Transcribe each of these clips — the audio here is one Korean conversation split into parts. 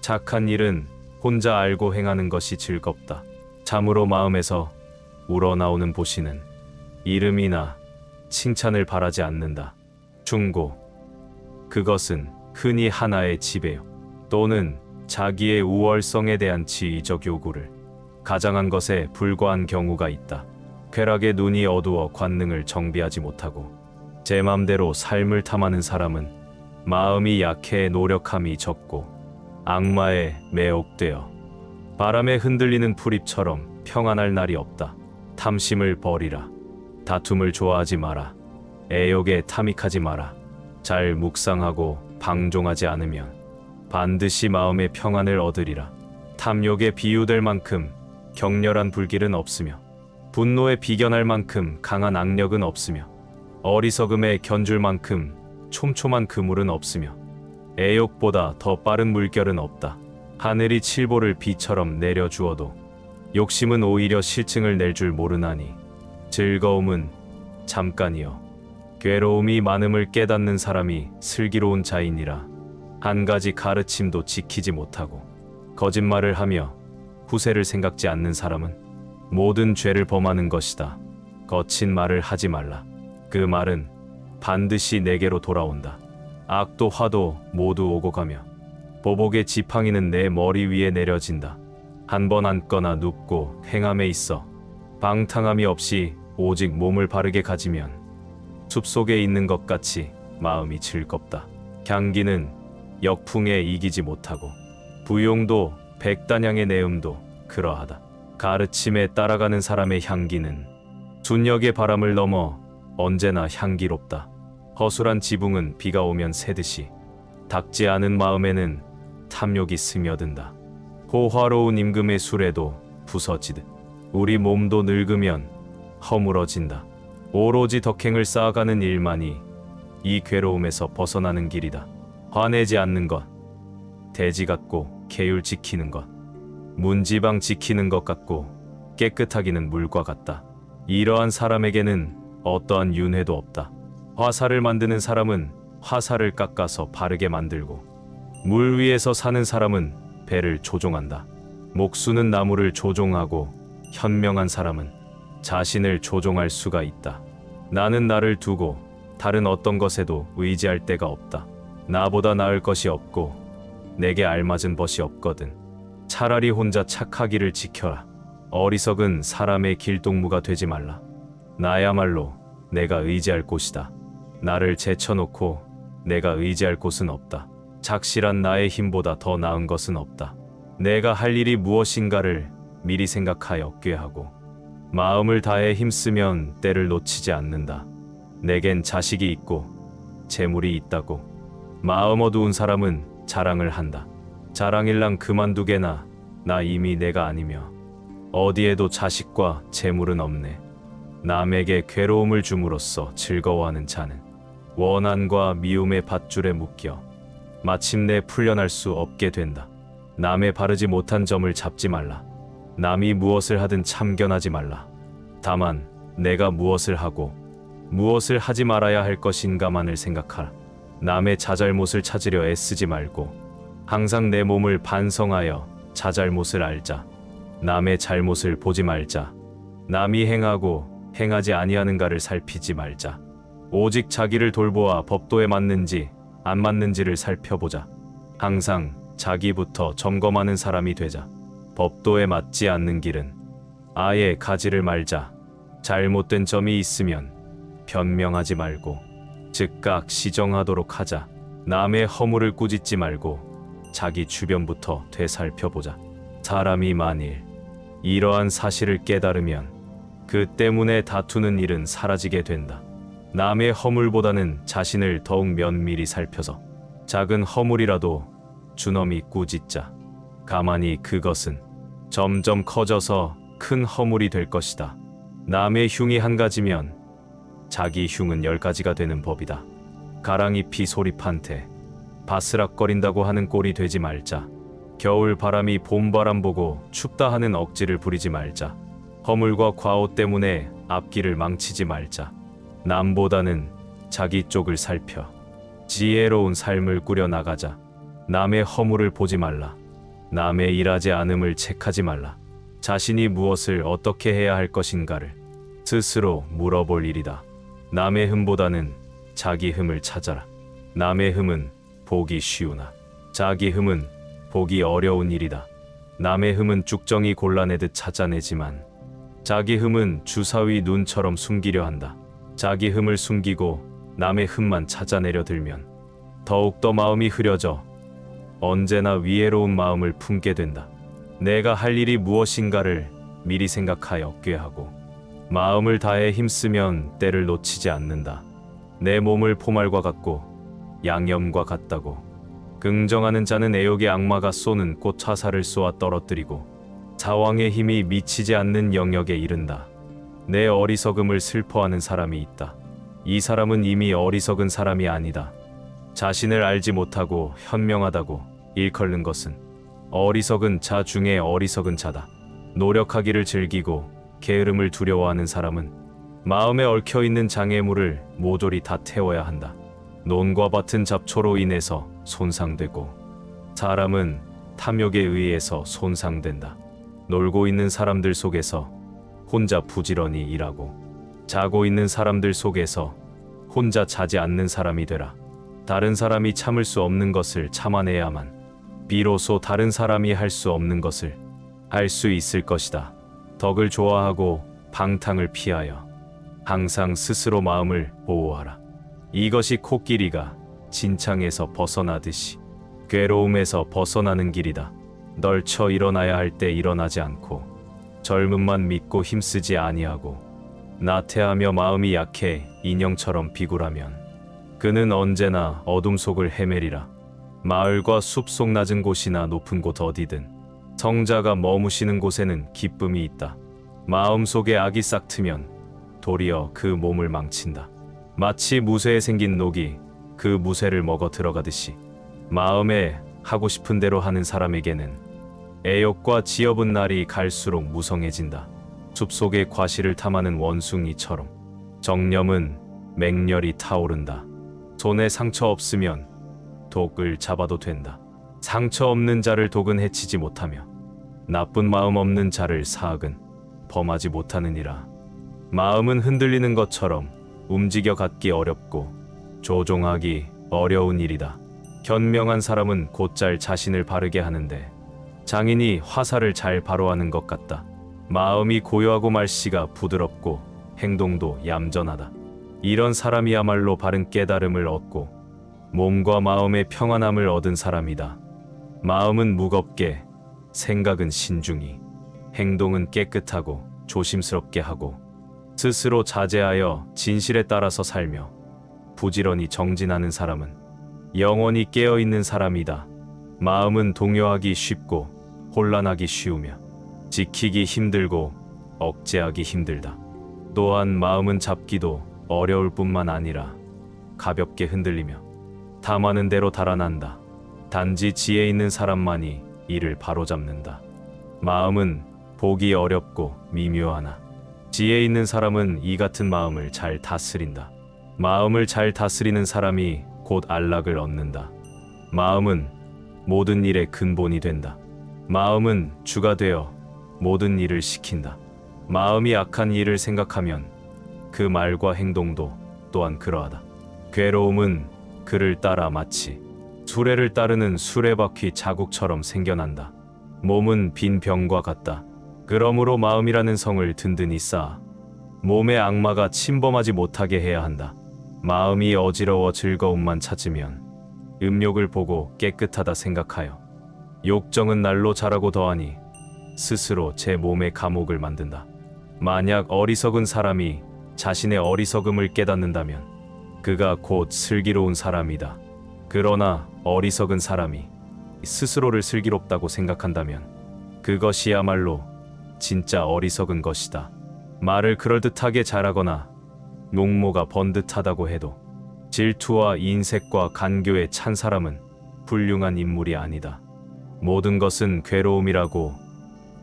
착한 일은 혼자 알고 행하는 것이 즐겁다. 참으로 마음에서 우러나오는 보시는 이름이나 칭찬을 바라지 않는다. 충고. 그것은 흔히 하나의 지배요. 또는 자기의 우월성에 대한 지위적 요구를 가장한 것에 불과한 경우가 있다. 쾌락의 눈이 어두워 관능을 정비하지 못하고 제 맘대로 삶을 탐하는 사람은 마음이 약해 노력함이 적고 악마에 매혹되어 바람에 흔들리는 풀잎처럼 평안할 날이 없다. 탐심을 버리라. 다툼을 좋아하지 마라. 애욕에 탐닉하지 마라. 잘 묵상하고 방종하지 않으면 반드시 마음의 평안을 얻으리라. 탐욕에 비유될 만큼 격렬한 불길은 없으며 분노에 비견할 만큼 강한 악력은 없으며 어리석음에 견줄 만큼 촘촘한 그물은 없으며 애욕보다 더 빠른 물결은 없다. 하늘이 칠보를 비처럼 내려주어도 욕심은 오히려 실증을 낼 줄 모르나니 즐거움은 잠깐이요 괴로움이 많음을 깨닫는 사람이 슬기로운 자이니라. 한 가지 가르침도 지키지 못하고 거짓말을 하며 후세를 생각지 않는 사람은 모든 죄를 범하는 것이다. 거친 말을 하지 말라. 그 말은 반드시 내게로 돌아온다. 악도 화도 모두 오고 가며 보복의 지팡이는 내 머리 위에 내려진다. 한 번 앉거나 눕고 행함에 있어 방탕함이 없이 오직 몸을 바르게 가지면 숲속에 있는 것 같이 마음이 즐겁다. 향기는 역풍에 이기지 못하고 부용도 백단향의 내음도 그러하다. 가르침에 따라가는 사람의 향기는 순역의 바람을 넘어 언제나 향기롭다. 허술한 지붕은 비가 오면 새듯이 닦지 않은 마음에는 탐욕이 스며든다. 호화로운 임금의 술에도 부서지듯 우리 몸도 늙으면 허물어진다. 오로지 덕행을 쌓아가는 일만이 이 괴로움에서 벗어나는 길이다. 화내지 않는 것, 돼지 같고 계율 지키는 것, 문지방 지키는 것 같고 깨끗하기는 물과 같다. 이러한 사람에게는 어떠한 윤회도 없다. 화살을 만드는 사람은 화살을 깎아서 바르게 만들고 물 위에서 사는 사람은 배를 조종한다. 목수는 나무를 조종하고 현명한 사람은 자신을 조종할 수가 있다. 나는 나를 두고 다른 어떤 것에도 의지할 데가 없다. 나보다 나을 것이 없고 내게 알맞은 벗이 없거든. 차라리 혼자 착하기를 지켜라. 어리석은 사람의 길동무가 되지 말라. 나야말로 내가 의지할 곳이다. 나를 제쳐놓고 내가 의지할 곳은 없다. 착실한 나의 힘보다 더 나은 것은 없다. 내가 할 일이 무엇인가를 미리 생각하여 꾀하고 마음을 다해 힘쓰면 때를 놓치지 않는다. 내겐 자식이 있고 재물이 있다고 마음 어두운 사람은 자랑을 한다. 자랑일랑 그만두게나 나 이미 내가 아니며 어디에도 자식과 재물은 없네. 남에게 괴로움을 줌으로써 즐거워하는 자는 원한과 미움의 밧줄에 묶여 마침내 풀려날 수 없게 된다. 남의 바르지 못한 점을 잡지 말라. 남이 무엇을 하든 참견하지 말라. 다만 내가 무엇을 하고 무엇을 하지 말아야 할 것인가만을 생각하라. 남의 자잘못을 찾으려 애쓰지 말고 항상 내 몸을 반성하여 자잘못을 알자. 남의 잘못을 보지 말자. 남이 행하고 행하지 아니하는가를 살피지 말자. 오직 자기를 돌보아 법도에 맞는지 안 맞는지를 살펴보자. 항상 자기부터 점검하는 사람이 되자. 법도에 맞지 않는 길은 아예 가지를 말자. 잘못된 점이 있으면 변명하지 말고 즉각 시정하도록 하자. 남의 허물을 꾸짖지 말고 자기 주변부터 되살펴보자. 사람이 만일 이러한 사실을 깨달으면 그 때문에 다투는 일은 사라지게 된다. 남의 허물보다는 자신을 더욱 면밀히 살펴서 작은 허물이라도 준엄히 꾸짖자. 가만히 그것은 점점 커져서 큰 허물이 될 것이다. 남의 흉이 한 가지면 자기 흉은 10가지가 되는 법이다. 가랑잎이 소립한테 바스락거린다고 하는 꼴이 되지 말자. 겨울 바람이 봄바람 보고 춥다 하는 억지를 부리지 말자. 허물과 과오 때문에 앞길을 망치지 말자. 남보다는 자기 쪽을 살펴 지혜로운 삶을 꾸려 나가자. 남의 허물을 보지 말라. 남의 일하지 않음을 책하지 말라. 자신이 무엇을 어떻게 해야 할 것인가를 스스로 물어볼 일이다. 남의 흠보다는 자기 흠을 찾아라. 남의 흠은 보기 쉬우나 자기 흠은 보기 어려운 일이다. 남의 흠은 쭉정이 골라내듯 찾아내지만 자기 흠은 주사위 눈처럼 숨기려 한다. 자기 흠을 숨기고 남의 흠만 찾아내려 들면 더욱더 마음이 흐려져 언제나 위해로운 마음을 품게 된다. 내가 할 일이 무엇인가를 미리 생각하여 꾀하고 마음을 다해 힘쓰면 때를 놓치지 않는다. 내 몸을 포말과 같고 양념과 같다고 긍정하는 자는 애욕의 악마가 쏘는 꽃 화살을 쏘아 떨어뜨리고 자왕의 힘이 미치지 않는 영역에 이른다. 내 어리석음을 슬퍼하는 사람이 있다. 이 사람은 이미 어리석은 사람이 아니다. 자신을 알지 못하고 현명하다고 일컬는 것은 어리석은 자 중에 어리석은 자다. 노력하기를 즐기고 게으름을 두려워하는 사람은 마음에 얽혀있는 장애물을 모조리 다 태워야 한다. 논과 밭은 잡초로 인해서 손상되고 사람은 탐욕에 의해서 손상된다. 놀고 있는 사람들 속에서 혼자 부지런히 일하고 자고 있는 사람들 속에서 혼자 자지 않는 사람이 되라. 다른 사람이 참을 수 없는 것을 참아내야만 비로소 다른 사람이 할 수 없는 것을 할 수 있을 것이다. 덕을 좋아하고 방탕을 피하여 항상 스스로 마음을 보호하라. 이것이 코끼리가 진창에서 벗어나듯이 괴로움에서 벗어나는 길이다. 널쳐 일어나야 할 때 일어나지 않고 젊음만 믿고 힘쓰지 아니하고 나태하며 마음이 약해 인형처럼 비굴하면 그는 언제나 어둠 속을 헤매리라. 마을과 숲속 낮은 곳이나 높은 곳 어디든 성자가 머무시는 곳에는 기쁨이 있다. 마음속에 악이 싹트면 도리어 그 몸을 망친다. 마치 무쇠에 생긴 녹이 그 무쇠를 먹어 들어가듯이 마음에 하고 싶은 대로 하는 사람에게는 애욕과 지업은 날이 갈수록 무성해진다. 숲속의 과실을 탐하는 원숭이처럼 정념은 맹렬히 타오른다. 손에 상처 없으면 독을 잡아도 된다. 상처 없는 자를 독은 해치지 못하며 나쁜 마음 없는 자를 사악은 범하지 못하느니라. 마음은 흔들리는 것처럼 움직여 갖기 어렵고 조종하기 어려운 일이다. 현명한 사람은 곧잘 자신을 바르게 하는데 장인이 화살을 잘 바로하는 것 같다. 마음이 고요하고 말씨가 부드럽고 행동도 얌전하다. 이런 사람이야말로 바른 깨달음을 얻고 몸과 마음의 평안함을 얻은 사람이다. 마음은 무겁게, 생각은 신중히, 행동은 깨끗하고 조심스럽게 하고 스스로 자제하여 진실에 따라서 살며 부지런히 정진하는 사람은 영원히 깨어있는 사람이다. 마음은 동요하기 쉽고 혼란하기 쉬우며 지키기 힘들고 억제하기 힘들다. 또한 마음은 잡기도 어려울 뿐만 아니라 가볍게 흔들리며 탐하는 대로 달아난다. 단지 지혜 있는 사람만이 이를 바로잡는다. 마음은 보기 어렵고 미묘하나 지혜 있는 사람은 이 같은 마음을 잘 다스린다. 마음을 잘 다스리는 사람이 곧 안락을 얻는다. 마음은 모든 일의 근본이 된다. 마음은 주가 되어 모든 일을 시킨다. 마음이 악한 일을 생각하면 그 말과 행동도 또한 그러하다. 괴로움은 그를 따라 마치 수레를 따르는 수레바퀴 자국처럼 생겨난다. 몸은 빈 병과 같다. 그러므로 마음이라는 성을 든든히 쌓아 몸의 악마가 침범하지 못하게 해야 한다. 마음이 어지러워 즐거움만 찾으면 음욕을 보고 깨끗하다 생각하여 욕정은 날로 자라고 더하니 스스로 제 몸의 감옥을 만든다. 만약 어리석은 사람이 자신의 어리석음을 깨닫는다면 그가 곧 슬기로운 사람이다. 그러나 어리석은 사람이 스스로를 슬기롭다고 생각한다면 그것이야말로 진짜 어리석은 것이다. 말을 그럴듯하게 잘하거나 용모가 번듯하다고 해도 질투와 인색과 간교에 찬 사람은 훌륭한 인물이 아니다. 모든 것은 괴로움이라고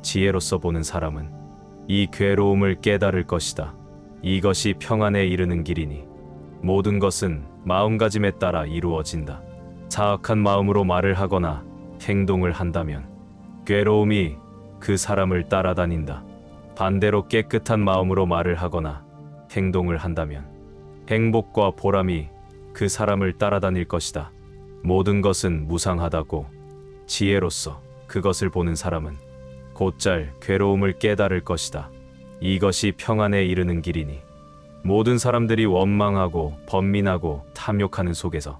지혜로서 보는 사람은 이 괴로움을 깨달을 것이다. 이것이 평안에 이르는 길이니 모든 것은 마음가짐에 따라 이루어진다. 사악한 마음으로 말을 하거나 행동을 한다면 괴로움이 그 사람을 따라다닌다. 반대로 깨끗한 마음으로 말을 하거나 행동을 한다면 행복과 보람이 그 사람을 따라다닐 것이다. 모든 것은 무상하다고 지혜로서 그것을 보는 사람은 곧잘 괴로움을 깨달을 것이다. 이것이 평안에 이르는 길이니 모든 사람들이 원망하고 번민하고 탐욕하는 속에서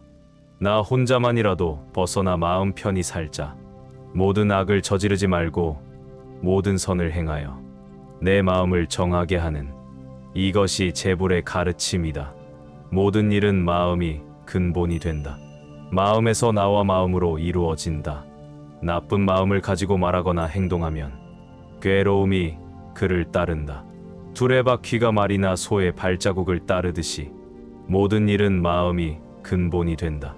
나 혼자만이라도 벗어나 마음 편히 살자. 모든 악을 저지르지 말고 모든 선을 행하여 내 마음을 정하게 하는 이것이 제불의 가르침이다. 모든 일은 마음이 근본이 된다. 마음에서 나와 마음으로 이루어진다. 나쁜 마음을 가지고 말하거나 행동하면 괴로움이 그를 따른다. 두레바퀴가 말이나 소의 발자국을 따르듯이 모든 일은 마음이 근본이 된다.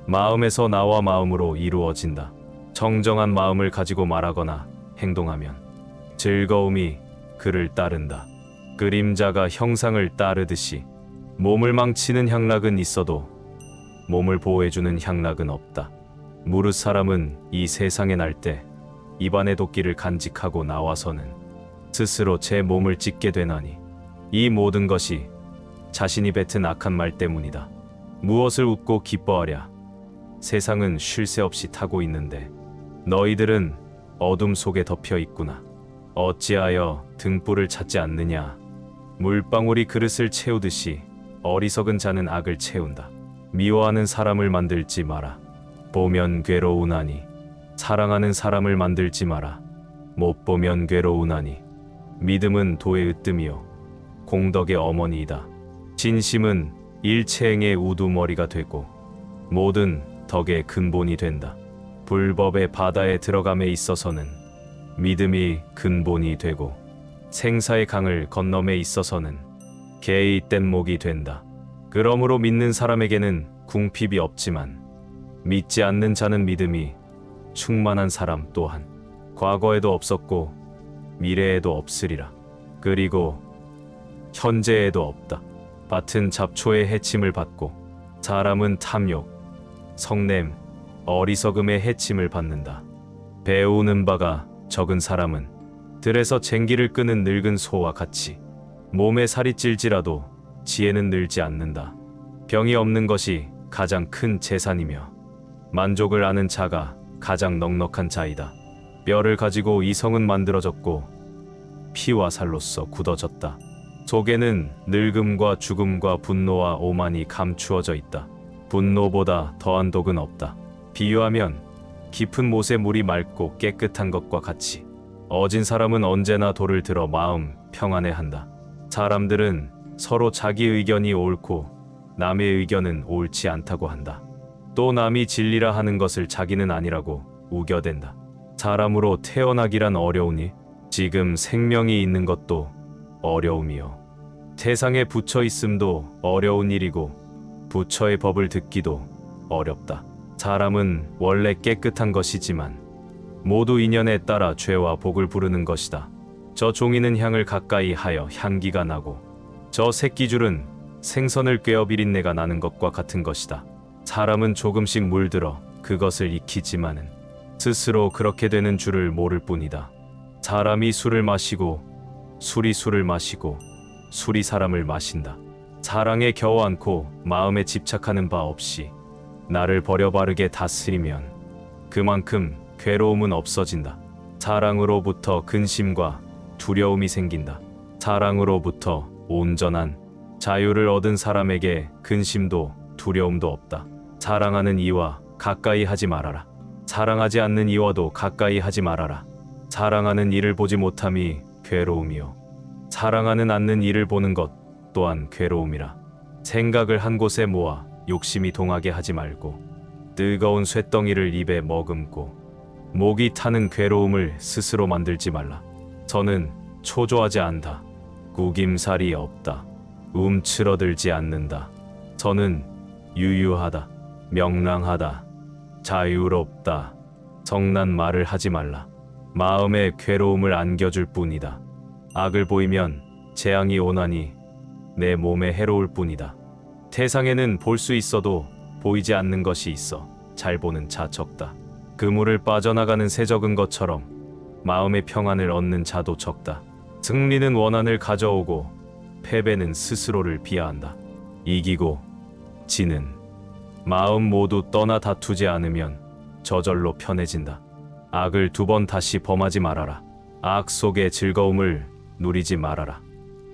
마음에서 나와 마음으로 이루어진다. 정정한 마음을 가지고 말하거나 행동하면 즐거움이 그를 따른다. 그림자가 형상을 따르듯이 몸을 망치는 향락은 있어도 몸을 보호해주는 향락은 없다. 무릇 사람은 이 세상에 날 때 입안의 도끼를 간직하고 나와서는 스스로 제 몸을 찢게 되나니 이 모든 것이 자신이 뱉은 악한 말 때문이다. 무엇을 웃고 기뻐하랴. 세상은 쉴 새 없이 타고 있는데 너희들은 어둠 속에 덮여 있구나. 어찌하여 등불을 찾지 않느냐. 물방울이 그릇을 채우듯이 어리석은 자는 악을 채운다. 미워하는 사람을 만들지 마라. 보면 괴로우나니. 사랑하는 사람을 만들지 마라. 못 보면 괴로우나니. 믿음은 도의 으뜸이요 공덕의 어머니이다. 진심은 일체행의 우두머리가 되고 모든 덕의 근본이 된다. 불법의 바다에 들어감에 있어서는 믿음이 근본이 되고 생사의 강을 건너에 있어서는 개의 뗏목이 된다. 그러므로 믿는 사람에게는 궁핍이 없지만 믿지 않는 자는 믿음이 충만한 사람 또한 과거에도 없었고 미래에도 없으리라. 그리고 현재에도 없다. 밭은 잡초의 해침을 받고 사람은 탐욕, 성냄, 어리석음의 해침을 받는다. 배우는 바가 적은 사람은 들에서 쟁기를 끄는 늙은 소와 같이 몸에 살이 찔지라도 지혜는 늘지 않는다. 병이 없는 것이 가장 큰 재산이며 만족을 아는 자가 가장 넉넉한 자이다. 뼈를 가지고 이성은 만들어졌고 피와 살로써 굳어졌다. 속에는 늙음과 죽음과 분노와 오만이 감추어져 있다. 분노보다 더한 독은 없다. 비유하면 깊은 못에 물이 맑고 깨끗한 것과 같이 어진 사람은 언제나 돌을 들어 마음 평안해한다. 사람들은 서로 자기 의견이 옳고 남의 의견은 옳지 않다고 한다. 또 남이 진리라 하는 것을 자기는 아니라고 우겨댄다. 사람으로 태어나기란 어려우니 지금 생명이 있는 것도 어려움이요 세상에 부처 있음도 어려운 일이고 부처의 법을 듣기도 어렵다. 사람은 원래 깨끗한 것이지만 모두 인연에 따라 죄와 복을 부르는 것이다. 저 종이는 향을 가까이 하여 향기가 나고 저 새끼줄은 생선을 꿰어 비린내가 나는 것과 같은 것이다. 사람은 조금씩 물들어 그것을 익히지만은 스스로 그렇게 되는 줄을 모를 뿐이다. 사람이 술을 마시고 술이 술을 마시고 술이 사람을 마신다. 사랑에 겨워 않고 마음에 집착하는 바 없이 나를 버려 바르게 다스리면 그만큼 괴로움은 없어진다. 사랑으로부터 근심과 두려움이 생긴다. 사랑으로부터 온전한 자유를 얻은 사람에게 근심도 두려움도 없다. 사랑하는 이와 가까이 하지 말아라. 사랑하지 않는 이와도 가까이 하지 말아라. 사랑하는 이를 보지 못함이 괴로움이요 사랑하는 않는 이를 보는 것 또한 괴로움이라. 생각을 한 곳에 모아 욕심이 동하게 하지 말고 뜨거운 쇳덩이를 입에 머금고 목이 타는 괴로움을 스스로 만들지 말라. 저는 초조하지 않다. 구김살이 없다. 움츠러들지 않는다. 저는 유유하다. 명랑하다. 자유롭다. 성난 말을 하지 말라. 마음에 괴로움을 안겨줄 뿐이다. 악을 보이면 재앙이 오나니 내 몸에 해로울 뿐이다. 세상에는 볼 수 있어도 보이지 않는 것이 있어 잘 보는 자 적다. 그물을 빠져나가는 새 적은 것처럼 마음의 평안을 얻는 자도 적다. 승리는 원한을 가져오고 패배는 스스로를 비하한다. 이기고 지는 마음 모두 떠나 다투지 않으면 저절로 편해진다. 악을 2번 다시 범하지 말아라. 악 속의 즐거움을 누리지 말아라.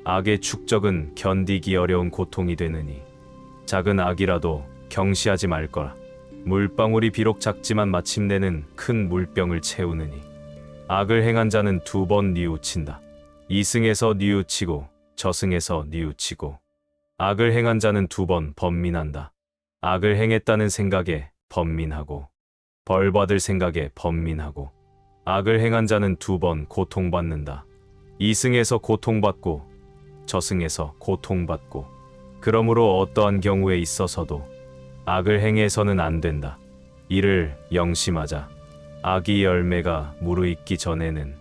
악의 축적은 견디기 어려운 고통이 되느니 작은 악이라도 경시하지 말거라. 물방울이 비록 작지만 마침내는 큰 물병을 채우느니 악을 행한 자는 2번 뉘우친다. 이승에서 뉘우치고 저승에서 뉘우치고 악을 행한 자는 2번 번민한다. 악을 행했다는 생각에 번민하고 벌받을 생각에 번민하고 악을 행한 자는 2번 고통받는다. 이승에서 고통받고 저승에서 고통받고 그러므로 어떠한 경우에 있어서도 악을 행해서는 안 된다. 이를 영심하자. 악의 열매가 무르익기 전에는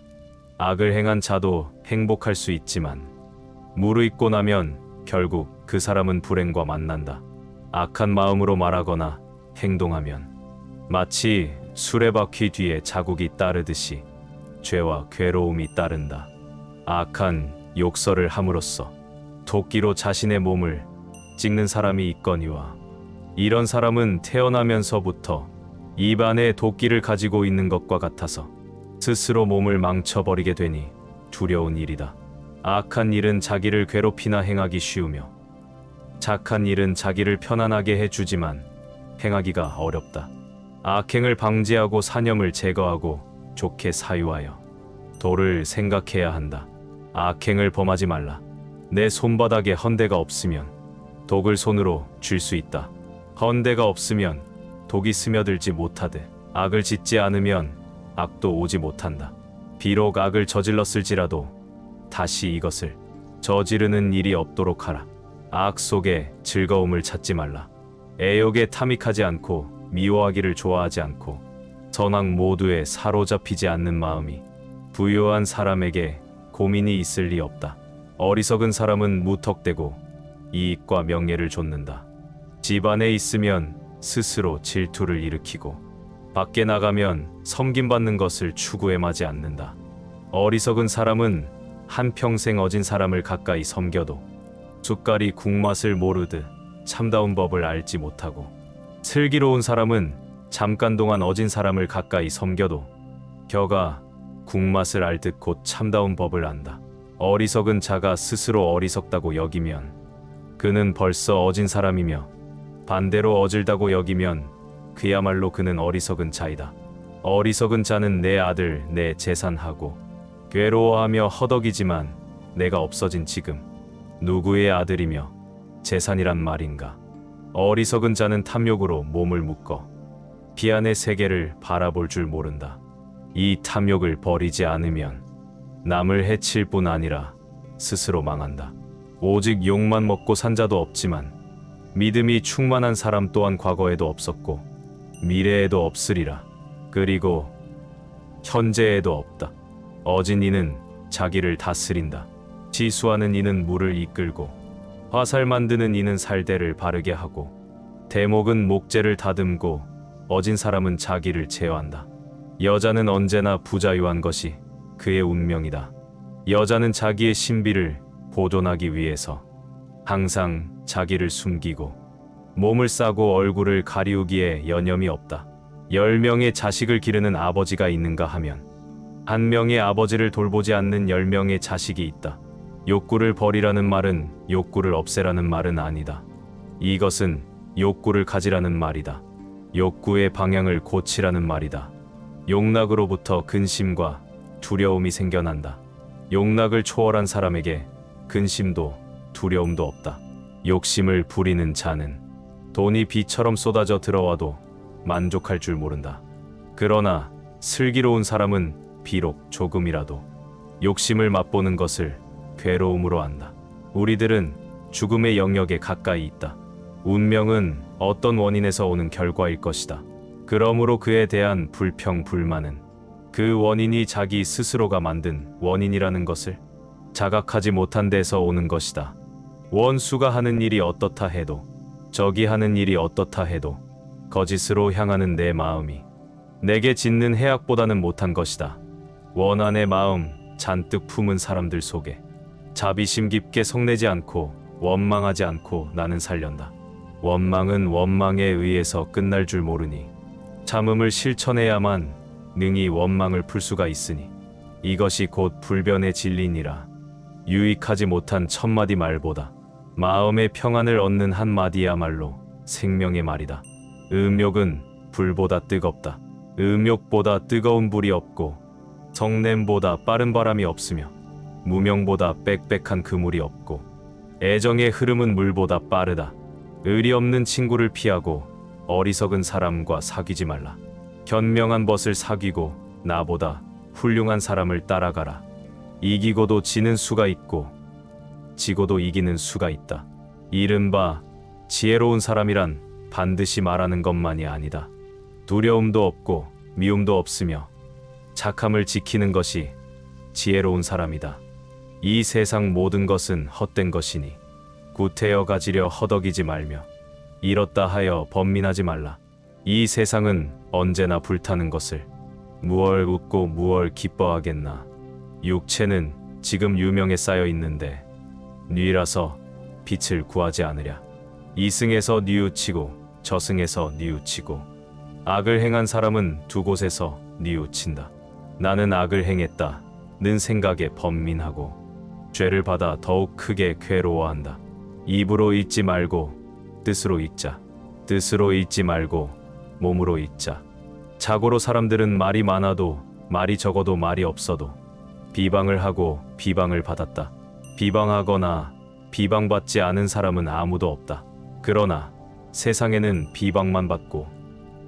악을 행한 자도 행복할 수 있지만 무르익고 나면 결국 그 사람은 불행과 만난다. 악한 마음으로 말하거나 행동하면 마치 수레바퀴 뒤에 자국이 따르듯이 죄와 괴로움이 따른다. 악한 욕설을 함으로써 도끼로 자신의 몸을 찍는 사람이 있거니와 이런 사람은 태어나면서부터 입안에 도끼를 가지고 있는 것과 같아서 스스로 몸을 망쳐버리게 되니 두려운 일이다. 악한 일은 자기를 괴롭히나 행하기 쉬우며 착한 일은 자기를 편안하게 해주지만 행하기가 어렵다. 악행을 방지하고 사념을 제거하고 좋게 사유하여 도를 생각해야 한다. 악행을 범하지 말라. 내 손바닥에 헌대가 없으면 독을 손으로 쥘 수 있다. 헌대가 없으면 독이 스며들지 못하되 악을 짓지 않으면 악도 오지 못한다. 비록 악을 저질렀을지라도 다시 이것을 저지르는 일이 없도록 하라. 악 속에 즐거움을 찾지 말라. 애욕에 탐닉하지 않고 미워하기를 좋아하지 않고 선악 모두에 사로잡히지 않는 마음이 부유한 사람에게 고민이 있을 리 없다. 어리석은 사람은 무턱대고 이익과 명예를 좇는다. 집 안에 있으면 스스로 질투를 일으키고 밖에 나가면 섬김받는 것을 추구해마지 않는다. 어리석은 사람은 한평생 어진 사람을 가까이 섬겨도 숟갈이 국맛을 모르듯 참다운 법을 알지 못하고 슬기로운 사람은 잠깐 동안 어진 사람을 가까이 섬겨도 겨가 국맛을 알듯 곧 참다운 법을 안다. 어리석은 자가 스스로 어리석다고 여기면 그는 벌써 어진 사람이며 반대로 어질다고 여기면 그야말로 그는 어리석은 자이다. 어리석은 자는 내 아들 내 재산하고 괴로워하며 허덕이지만 내가 없어진 지금 누구의 아들이며 재산이란 말인가. 어리석은 자는 탐욕으로 몸을 묶어 비안의 세계를 바라볼 줄 모른다. 이 탐욕을 버리지 않으면 남을 해칠 뿐 아니라 스스로 망한다. 오직 욕만 먹고 산 자도 없지만 믿음이 충만한 사람 또한 과거에도 없었고 미래에도 없으리라. 그리고 현재에도 없다. 어진 이는 자기를 다스린다. 지수하는 이는 물을 이끌고 화살 만드는 이는 살대를 바르게 하고 대목은 목재를 다듬고 어진 사람은 자기를 제어한다. 여자는 언제나 부자유한 것이 그의 운명이다. 여자는 자기의 신비를 보존하기 위해서 항상 자기를 숨기고 몸을 싸고 얼굴을 가리우기에 여념이 없다. 10명의 자식을 기르는 아버지가 있는가 하면 1명의 아버지를 돌보지 않는 10명의 자식이 있다. 욕구를 버리라는 말은 욕구를 없애라는 말은 아니다. 이것은 욕구를 가지라는 말이다. 욕구의 방향을 고치라는 말이다. 욕락으로부터 근심과 두려움이 생겨난다. 욕락을 초월한 사람에게 근심도 두려움도 없다. 욕심을 부리는 자는 돈이 비처럼 쏟아져 들어와도 만족할 줄 모른다. 그러나 슬기로운 사람은 비록 조금이라도 욕심을 맛보는 것을 괴로움으로 안다. 우리들은 죽음의 영역에 가까이 있다. 운명은 어떤 원인에서 오는 결과일 것이다. 그러므로 그에 대한 불평, 불만은 그 원인이 자기 스스로가 만든 원인이라는 것을 자각하지 못한 데서 오는 것이다. 원수가 하는 일이 어떻다 해도 적이 하는 일이 어떻다 해도 거짓으로 향하는 내 마음이 내게 짓는 해악보다는 못한 것이다. 원한의 마음 잔뜩 품은 사람들 속에 자비심 깊게 성내지 않고 원망하지 않고 나는 살련다. 원망은 원망에 의해서 끝날 줄 모르니 참음을 실천해야만 능히 원망을 풀 수가 있으니 이것이 곧 불변의 진리니라. 유익하지 못한 천마디 말보다 마음의 평안을 얻는 한마디야말로 생명의 말이다. 음욕은 불보다 뜨겁다. 음욕보다 뜨거운 불이 없고 성냄보다 빠른 바람이 없으며 무명보다 빽빽한 그물이 없고 애정의 흐름은 물보다 빠르다. 의리 없는 친구를 피하고 어리석은 사람과 사귀지 말라. 현명한 벗을 사귀고 나보다 훌륭한 사람을 따라가라. 이기고도 지는 수가 있고 지고도 이기는 수가 있다. 이른바 지혜로운 사람이란 반드시 말하는 것만이 아니다. 두려움도 없고 미움도 없으며 착함을 지키는 것이 지혜로운 사람이다. 이 세상 모든 것은 헛된 것이니 구태여 가지려 허덕이지 말며 이렇다 하여 번민하지 말라. 이 세상은 언제나 불타는 것을 무얼 웃고 무얼 기뻐하겠나. 육체는 지금 유명에 쌓여 있는데 뉘라서 빛을 구하지 않으랴. 이승에서 뉘우치고 저승에서 뉘우치고 악을 행한 사람은 두 곳에서 뉘우친다. 나는 악을 행했다 는 생각에 번민하고 죄를 받아 더욱 크게 괴로워한다. 입으로 읽지 말고 뜻으로 읽자. 뜻으로 읽지 말고 몸으로 읽자. 자고로 사람들은 말이 많아도 말이 적어도 말이 없어도 비방을 하고 비방을 받았다. 비방하거나 비방받지 않은 사람은 아무도 없다. 그러나 세상에는 비방만 받고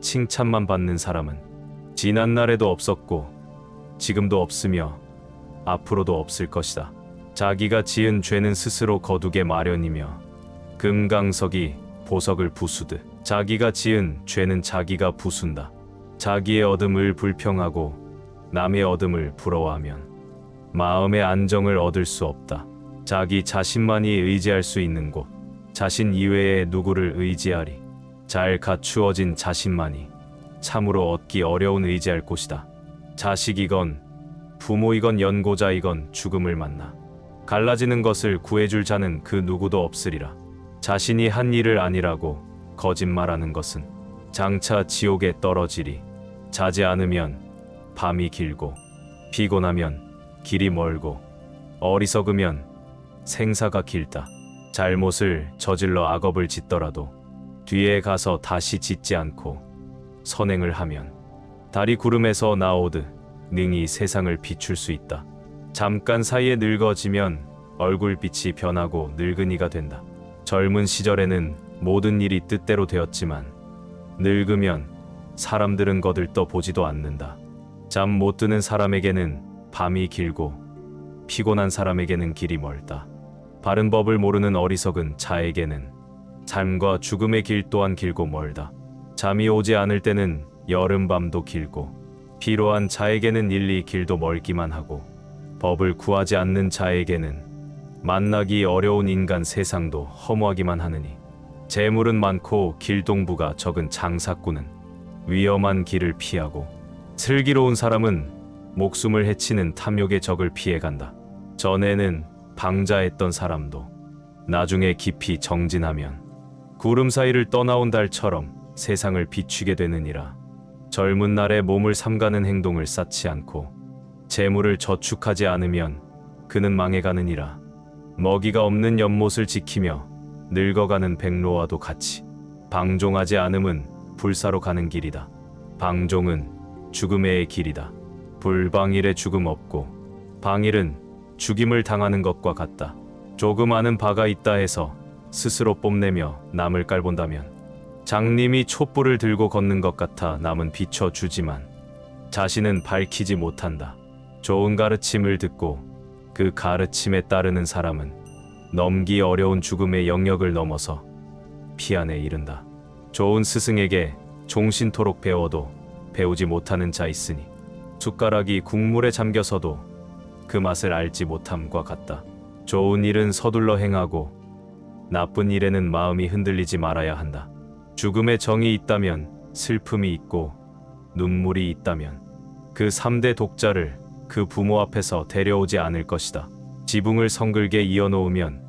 칭찬만 받는 사람은 지난날에도 없었고 지금도 없으며 앞으로도 없을 것이다. 자기가 지은 죄는 스스로 거두게 마련이며 금강석이 보석을 부수듯 자기가 지은 죄는 자기가 부순다. 자기의 얻음을 불평하고 남의 얻음을 부러워하면 마음의 안정을 얻을 수 없다. 자기 자신만이 의지할 수 있는 곳, 자신 이외에 누구를 의지하리. 잘 갖추어진 자신만이 참으로 얻기 어려운 의지할 곳이다. 자식이건 부모이건 연고자이건 죽음을 만나 갈라지는 것을 구해줄 자는 그 누구도 없으리라. 자신이 한 일을 아니라고 거짓말하는 것은 장차 지옥에 떨어지리. 자지 않으면 밤이 길고 피곤하면 길이 멀고 어리석으면 생사가 길다. 잘못을 저질러 악업을 짓더라도 뒤에 가서 다시 짓지 않고 선행을 하면 달이 구름에서 나오듯 능히 세상을 비출 수 있다. 잠깐 사이에 늙어지면 얼굴빛이 변하고 늙은이가 된다. 젊은 시절에는 모든 일이 뜻대로 되었지만 늙으면 사람들은 거들떠 보지도 않는다. 잠 못 드는 사람에게는 밤이 길고 피곤한 사람에게는 길이 멀다. 바른 법을 모르는 어리석은 자에게는 삶과 죽음의 길 또한 길고 멀다. 잠이 오지 않을 때는 여름밤도 길고 피로한 자에게는 일리 길도 멀기만 하고 법을 구하지 않는 자에게는 만나기 어려운 인간 세상도 허무하기만 하느니 재물은 많고 길동부가 적은 장사꾼은 위험한 길을 피하고 슬기로운 사람은 목숨을 해치는 탐욕의 적을 피해간다. 전에는 방자했던 사람도 나중에 깊이 정진하면 구름 사이를 떠나온 달처럼 세상을 비추게 되느니라. 젊은 날에 몸을 삼가는 행동을 쌓지 않고 재물을 저축하지 않으면 그는 망해가느니라. 먹이가 없는 연못을 지키며 늙어가는 백로와도 같이 방종하지 않음은 불사로 가는 길이다. 방종은 죽음의 길이다. 불방일에 죽음 없고 방일은 죽임을 당하는 것과 같다. 조금 아는 바가 있다 해서 스스로 뽐내며 남을 깔본다면 장님이 촛불을 들고 걷는 것 같아 남은 비춰주지만 자신은 밝히지 못한다. 좋은 가르침을 듣고 그 가르침에 따르는 사람은 넘기 어려운 죽음의 영역을 넘어서 피안에 이른다. 좋은 스승에게 종신토록 배워도 배우지 못하는 자 있으니 숟가락이 국물에 잠겨서도 그 맛을 알지 못함과 같다. 좋은 일은 서둘러 행하고 나쁜 일에는 마음이 흔들리지 말아야 한다. 죽음의 정이 있다면 슬픔이 있고 눈물이 있다면 그 3대 독자를 그 부모 앞에서 데려오지 않을 것이다. 지붕을 성글게 이어놓으면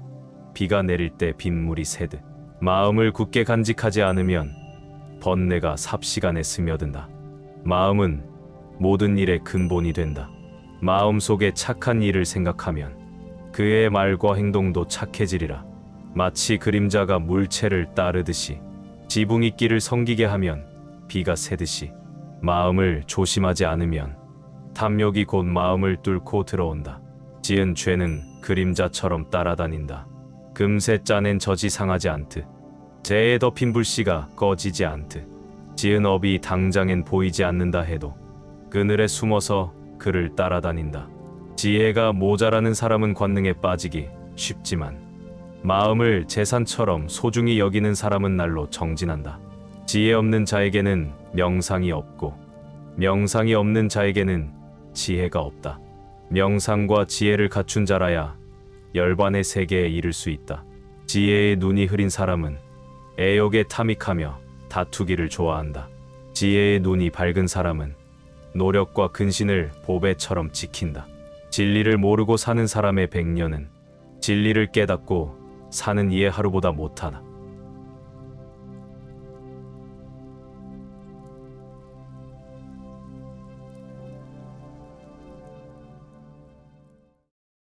비가 내릴 때 빗물이 새듯 마음을 굳게 간직하지 않으면 번뇌가 삽시간에 스며든다. 마음은 모든 일의 근본이 된다. 마음속에 착한 일을 생각하면 그의 말과 행동도 착해지리라. 마치 그림자가 물체를 따르듯이 지붕이 길을 섬기게 하면 비가 새듯이 마음을 조심하지 않으면 탐욕이 곧 마음을 뚫고 들어온다. 지은 죄는 그림자처럼 따라다닌다. 금세 짜낸 젖이 상하지 않듯 재에 덮인 불씨가 꺼지지 않듯 지은 업이 당장엔 보이지 않는다 해도 그늘에 숨어서 그를 따라다닌다. 지혜가 모자라는 사람은 권능에 빠지기 쉽지만 마음을 재산처럼 소중히 여기는 사람은 날로 정진한다. 지혜 없는 자에게는 명상이 없고 명상이 없는 자에게는 지혜가 없다. 명상과 지혜를 갖춘 자라야 열반의 세계에 이를 수 있다. 지혜의 눈이 흐린 사람은 애욕에 탐닉하며 다투기를 좋아한다. 지혜의 눈이 밝은 사람은 노력과 근신을 보배처럼 지킨다. 진리를 모르고 사는 사람의 백년은 진리를 깨닫고 사는 이의 하루보다 못하다.